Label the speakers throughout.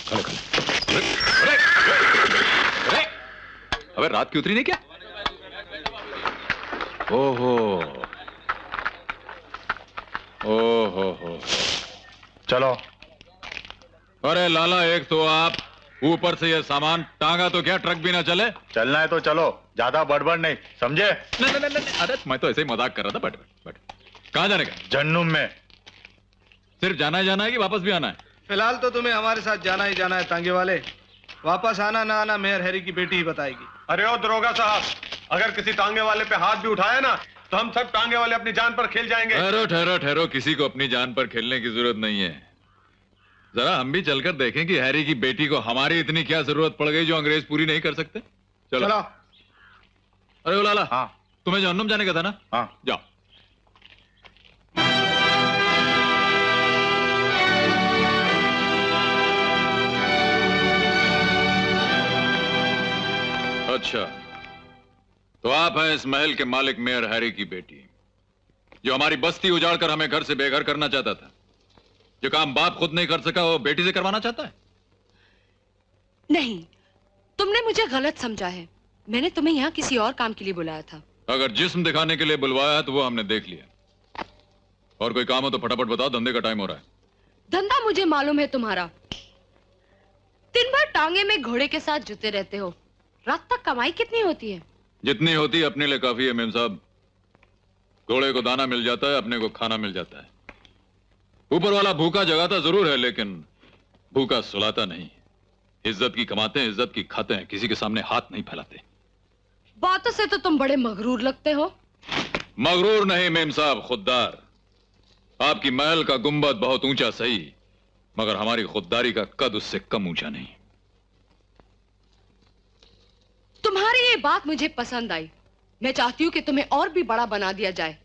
Speaker 1: खड़े खड़े। अरे, अरे, अबे रात की उतरी नहीं क्या? ओहो, ओहो,
Speaker 2: चलो।
Speaker 1: अरे लाला, एक तो आप ऊपर से ये सामान टांगा तो क्या ट्रक भी ना चले?
Speaker 2: चलना है तो चलो, ज्यादा बड़बड़ नहीं, समझे?
Speaker 1: नहीं, अरे मैं तो ऐसे ही मजाक कर रहा था। बैठ। कहाँ जाने का?
Speaker 2: जन्नूम में।
Speaker 1: सिर्फ जाना है कि वापस भी आना है?
Speaker 3: फिलहाल तो तुम्हें हमारे साथ जाना ही जाना है तांगे वाले। वापस आना ना आना मेयर हैरी की बेटी ही बताएगी।
Speaker 4: अरे ओ दरोगा साहब, अगर किसी टांगे वाले पे हाथ भी उठाया ना तो हम सब टांगे वाले अपनी जान पर खेल जाएंगे।
Speaker 1: ठहरो, किसी को अपनी जान पर खेलने की जरूरत नहीं है। जरा हम भी चलकर देखें कि हैरी की बेटी को हमारी इतनी क्या जरूरत पड़ गई जो अंग्रेज पूरी नहीं कर सकते। चलो। अरे ओ लाला,
Speaker 2: हाँ,
Speaker 1: तुम्हें जहन्नुम जाने का था ना?
Speaker 2: हाँ,
Speaker 1: जाओ। अच्छा, तो आप हैं इस महल के मालिक मेयर हैरी की बेटी, जो हमारी बस्ती उजाड़कर हमें घर से बेघर करना चाहता था। जो काम बाप खुद नहीं कर सका वो बेटी से करवाना चाहता है?
Speaker 5: नहीं, तुमने मुझे गलत समझा है। मैंने तुम्हें यहाँ किसी और काम के लिए बुलाया था।
Speaker 1: अगर जिस्म दिखाने के लिए बुलवाया तो वो हमने देख लिया। और कोई काम हो तो फटाफट बताओ, धंधे का टाइम हो रहा है।
Speaker 5: धंधा मुझे मालूम है तुम्हारा। दिन भर टांगे में घोड़े के साथ जुते रहते हो। रात तक कमाई कितनी होती है?
Speaker 1: जितनी होती है अपने लिए काफी है मेम साहब। घोड़े को दाना मिल जाता है, अपने को खाना मिल जाता है। ऊपर वाला भूखा जगाता जरूर है, लेकिन भूखा सुलाता नहीं। इज्जत की कमाते हैं, इज्जत की खाते हैं, किसी के सामने हाथ नहीं फैलाते।
Speaker 5: बातों से तो तुम बड़े मगरूर लगते हो।
Speaker 1: मगरूर नहीं मेम साहब, खुददार। आपकी महल का गुंबद बहुत ऊंचा सही, मगर हमारी खुददारी का कद उससे कम ऊंचा नहीं।
Speaker 5: तुम्हारी ये बात मुझे पसंद आई। मैं चाहती हूँ कि तुम्हें और भी बड़ा बना दिया जाए,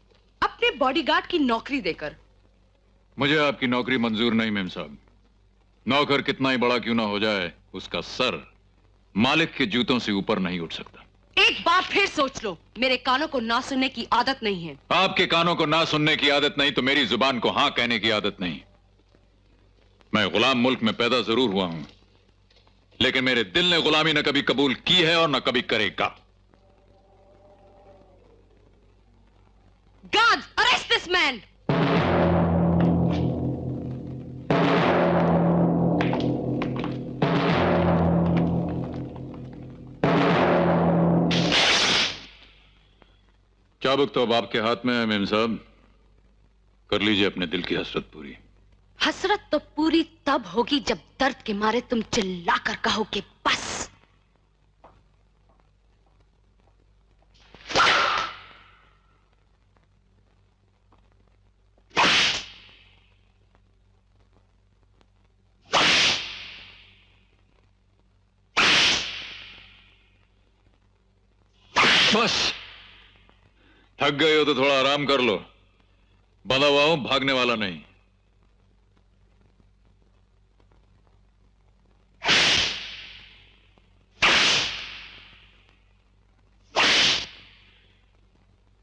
Speaker 5: अपने बॉडीगार्ड की नौकरी देकर।
Speaker 1: मुझे आपकी नौकरी मंजूर नहीं मेम साहब। नौकर कितना ही बड़ा क्यों ना हो जाए, उसका सर मालिक के जूतों से ऊपर नहीं उठ सकता।
Speaker 5: एक बार फिर सोच लो, मेरे कानों को ना सुनने की आदत नहीं है।
Speaker 1: आपके कानों को ना सुनने की आदत नहीं तो मेरी जुबान को हां कहने की आदत नहीं। मैं गुलाम मुल्क में पैदा जरूर हुआ हूं, लेकिन मेरे दिल ने गुलामी न कभी कबूल की है और न कभी करेगा।
Speaker 5: Guards, arrest this man!
Speaker 1: चाबुक तो अब आपके हाथ में है मेम साहब। कर लीजिए अपने दिल की हसरत पूरी।
Speaker 5: हसरत तो पूरी तब होगी जब दर्द के मारे तुम चिल्लाकर कहोगे बस।
Speaker 1: बस थक गए हो तो थोड़ा आराम कर लो। बंधा हुआ हूं, भागने वाला नहीं।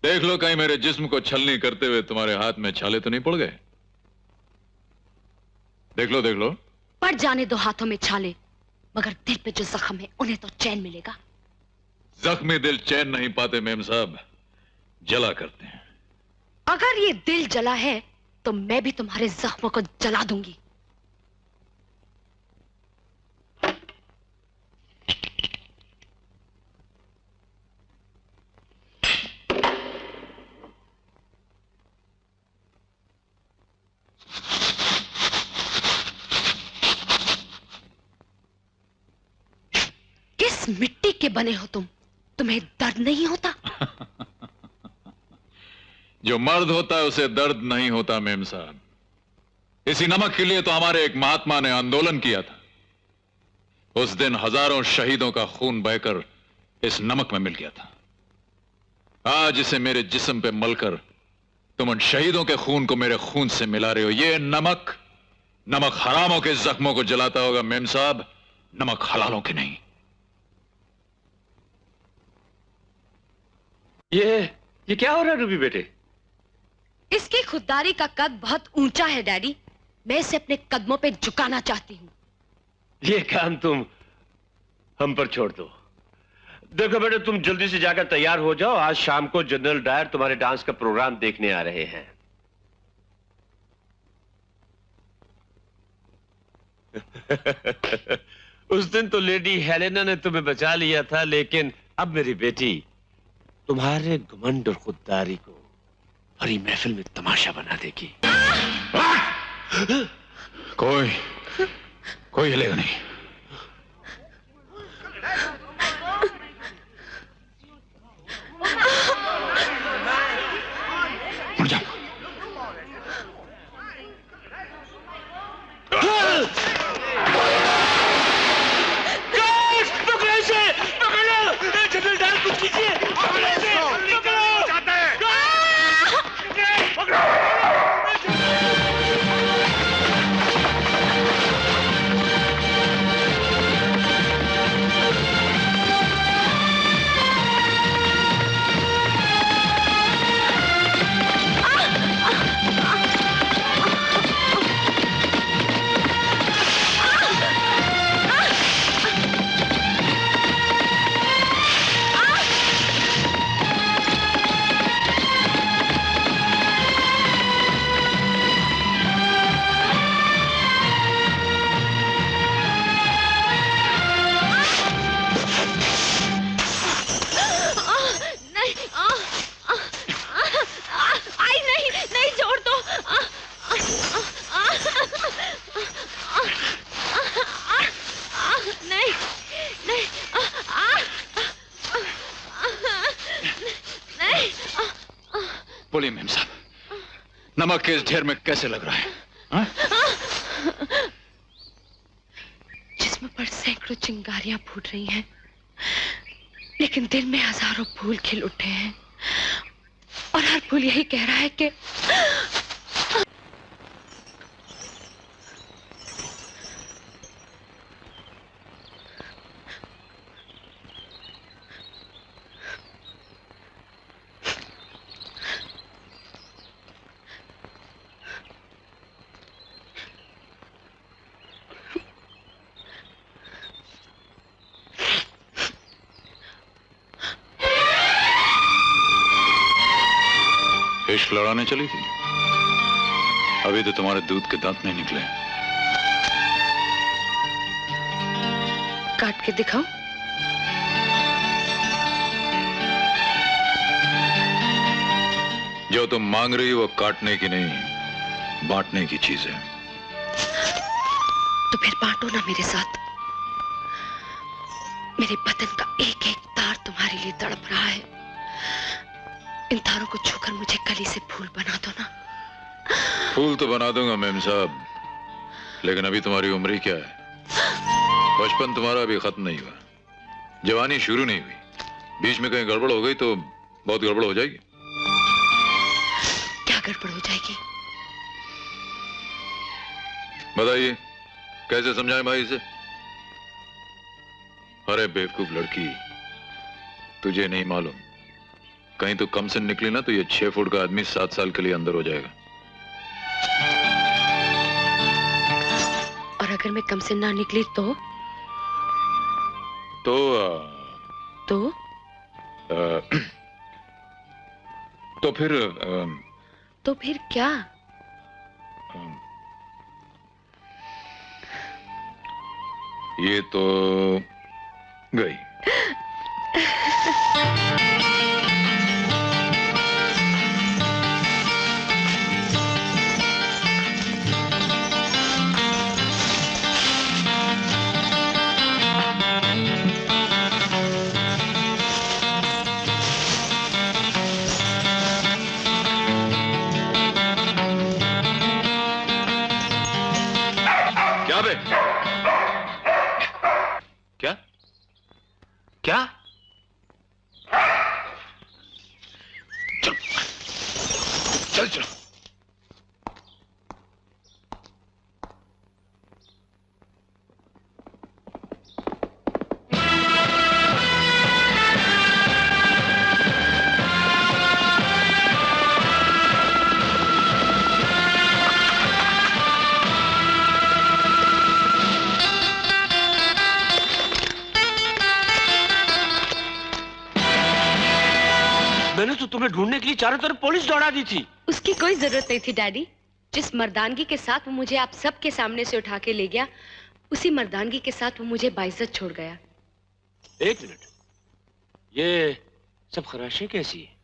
Speaker 1: देख लो कहीं मेरे जिस्म को छलनी करते हुए तुम्हारे हाथ में छाले तो नहीं पड़ गए। देख लो।
Speaker 5: पड़ जाने दो हाथों में छाले, मगर दिल पे जो जख्म है उन्हें तो चैन मिलेगा।
Speaker 1: जख्मी दिल चैन नहीं पाते मेम साहब, जला करते हैं।
Speaker 5: अगर ये दिल जला है तो मैं भी तुम्हारे जख्मों को जला दूंगी। किस मिट्टी के बने हो तुम? तुम्हें दर्द नहीं होता?
Speaker 1: जो मर्द होता है उसे दर्द नहीं होता मेम साहब। इसी नमक के लिए तो हमारे एक महात्मा ने आंदोलन किया था। उस दिन हजारों शहीदों का खून बहकर इस नमक में मिल गया था। आज इसे मेरे जिस्म पे मलकर तुम उन शहीदों के खून को मेरे खून से मिला रहे हो। ये नमक हरामों के जख्मों को जलाता होगा मेम साहब, नमक हलालों के नहीं।
Speaker 4: ये क्या हो रहा है रूबी बेटे?
Speaker 5: इसकी खुददारी का कद बहुत ऊंचा है डैडी। मैं इसे अपने कदमों पे झुकाना चाहती हूँ।
Speaker 6: ये काम तुम हम पर छोड़ दो। देखो बेटे, तुम जल्दी से जाकर तैयार हो जाओ। आज शाम को जनरल डायर तुम्हारे डांस का प्रोग्राम देखने आ रहे हैं। उस दिन तो लेडी हेलेना ने तुम्हें बचा लिया था, लेकिन अब मेरी बेटी तुम्हारे घमंड और खुददारी को भरी महफिल में तमाशा बना देगी।
Speaker 1: कोई हिलेगा नहीं। उठ जाओ।
Speaker 6: पकड़ो इसे, पकड़ो। जनरल डायर कुछ कीजिए। पकड़ो इसे, पकड़ो।
Speaker 1: बोलिए मेम साहब, नमक के इस ढेर में कैसे लग रहा है? हा?
Speaker 5: जिस्म पर सैकड़ों चिंगारियां फूट रही हैं, लेकिन दिल में हजारों फूल खिल उठे हैं, और हर फूल यही कह रहा है कि
Speaker 1: इश्क लड़ाने चली थी? अभी तो तुम्हारे दूध के दांत नहीं निकले।
Speaker 5: काट के दिखाओ।
Speaker 1: जो तुम मांग रही हो वो काटने की नहीं, बांटने की चीज है।
Speaker 5: तो फिर बांटो ना मेरे साथ। मेरे बदन का एक एक तार तुम्हारे लिए तड़प रहा है। इन तारों को छूकर मुझे कली से फूल बना दो ना।
Speaker 1: फूल तो बना दूंगा मेम साहब, लेकिन अभी तुम्हारी उम्र ही क्या है? बचपन तुम्हारा अभी खत्म नहीं हुआ, जवानी शुरू नहीं हुई। बीच में कहीं गड़बड़ हो गई तो बहुत गड़बड़ हो जाएगी।
Speaker 5: क्या गड़बड़ हो जाएगी?
Speaker 1: बताइए, कैसे समझाएं भाई इसे? अरे बेवकूफ लड़की, तुझे नहीं मालूम, कहीं तो कम से निकली ना तो ये 6 फुट का आदमी 7 साल के लिए अंदर हो जाएगा।
Speaker 5: और अगर मैं कम से ना निकली तो
Speaker 1: तो
Speaker 5: तो फिर क्या?
Speaker 1: ये तो गई।
Speaker 6: क्या बे? क्या क्या?
Speaker 1: चल चल।
Speaker 6: मैंने तो तुम्हें ढूंढने के लिए चारों तरफ पुलिस दौड़ा दी थी।
Speaker 5: उसकी कोई जरूरत नहीं थी डैडी। जिस मर्दानगी के साथ वो मुझे आप सबके सामने से उठा के ले गया, उसी मर्दानगी के साथ वो मुझे बाइज्जत छोड़ गया।
Speaker 6: एक मिनट, ये सब खराशें कैसी है?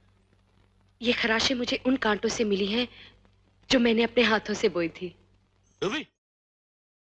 Speaker 5: ये खराशें मुझे उन कांटों से मिली हैं जो मैंने अपने हाथों से बोई थी।
Speaker 6: रूबी,